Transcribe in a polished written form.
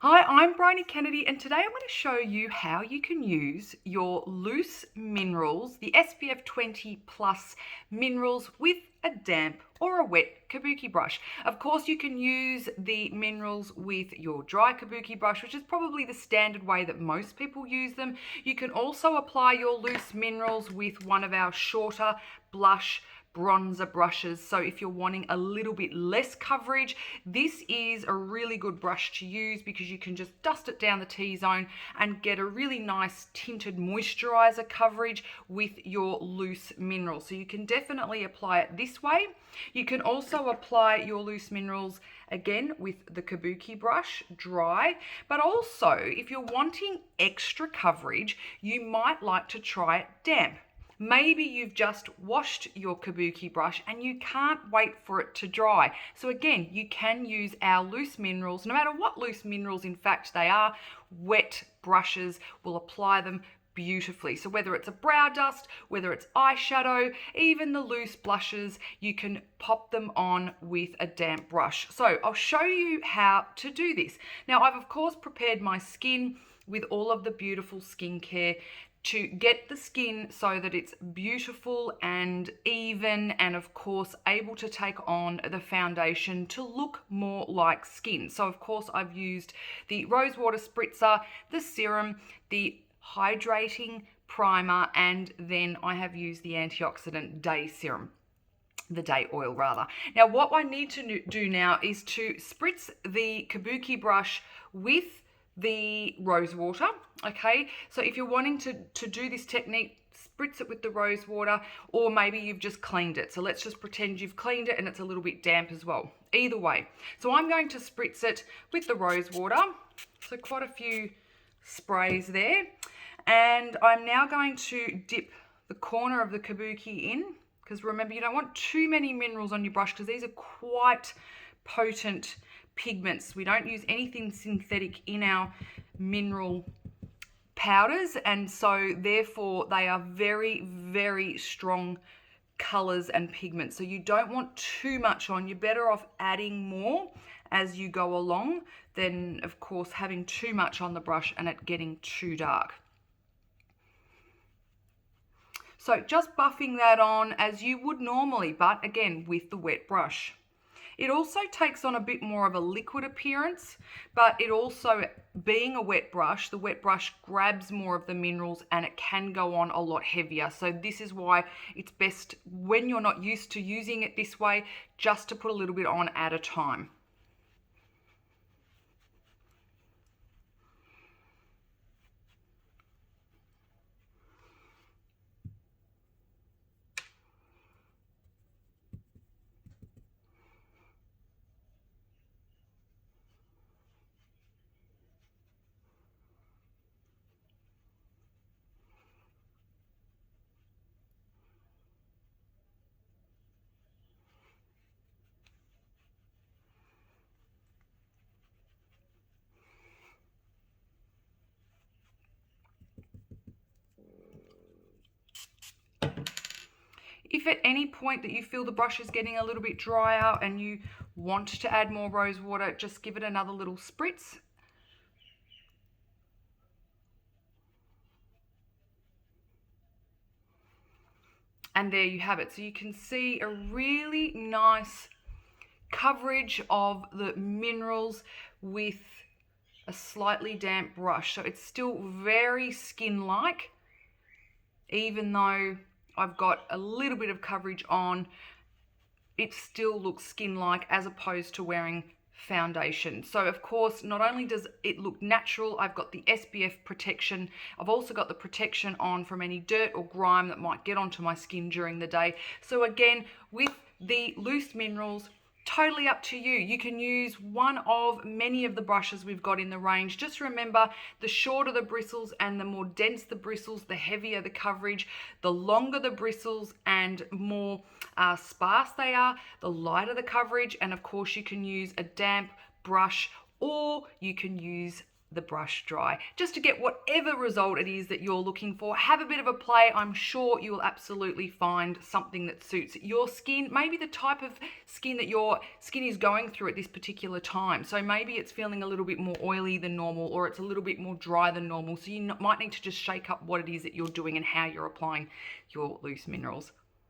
Hi, I'm Bryony Kennedy, and today I'm going to show you how you can use your loose minerals, the SPF 20 plus minerals, with a damp or a wet Kabuki brush. Of course, you can use the minerals with your dry Kabuki brush, which is probably the standard way that most people use them. You can also apply your loose minerals with one of our shorter blush bronzer brushes. So if you're wanting a little bit less coverage, this is a really good brush to use because you can just dust it down the T-zone and get a really nice tinted moisturizer coverage with your loose minerals. So you can definitely apply it this way. You can also apply your loose minerals again with the Kabuki brush dry, but also if you're wanting extra coverage, you might like to try it damp. Maybe you've just washed your Kabuki brush and you can't wait for it to dry. So again, you can use our loose minerals, no matter what loose minerals in fact they are, wet brushes will apply them beautifully. So whether it's a brow dust, whether it's eyeshadow, even the loose blushes, you can pop them on with a damp brush. So I'll show you how to do this. Now I've of course prepared my skin with all of the beautiful skincare to get the skin so that it's beautiful and even, and of course able to take on the foundation to look more like skin. So of course I've used the rose water spritzer, the serum, the hydrating primer, and then I have used the antioxidant day serum, the day oil rather. Now what I need to do now is to spritz the Kabuki brush with the rose water. Okay, so if you're wanting to do this technique, spritz it with the rose water, or maybe you've just cleaned it. So let's just pretend you've cleaned it and it's a little bit damp as well. Either way. So I'm going to spritz it with the rose water. So quite a few sprays there. And I'm now going to dip the corner of the Kabuki in, because remember, you don't want too many minerals on your brush because these are quite potent pigments. We don't use anything synthetic in our mineral powders, and so therefore they are very, very strong colors and pigments. So you don't want too much on. You're better off adding more as you go along than, of course, having too much on the brush and it getting too dark. So just buffing that on as you would normally, but again with the wet brush. It also takes on a bit more of a liquid appearance, but it also, being a wet brush, the wet brush grabs more of the minerals and it can go on a lot heavier. So this is why it's best, when you're not used to using it this way, just to put a little bit on at a time. If at any point that you feel the brush is getting a little bit drier and you want to add more rose water, just give it another little spritz. And there you have it. So you can see a really nice coverage of the minerals with a slightly damp brush. So it's still very skin-like, even though I've got a little bit of coverage on, it still looks skin-like as opposed to wearing foundation. So of course, not only does it look natural, I've got the SPF protection, I've also got the protection on from any dirt or grime that might get onto my skin during the day. So again, with the loose minerals, totally up to you. You can use one of many of the brushes we've got in the range. Just remember, the shorter the bristles and the more dense the bristles, the heavier the coverage. The longer the bristles and more sparse they are, the lighter the coverage. And of course, you can use a damp brush or you can use the brush dry, just to get whatever result it is that you're looking for. Have a bit of a play. I'm sure you will absolutely find something that suits your skin, maybe the type of skin that your skin is going through at this particular time. So maybe it's feeling a little bit more oily than normal, or it's a little bit more dry than normal. So you might need to just shake up what it is that you're doing and how you're applying your loose minerals.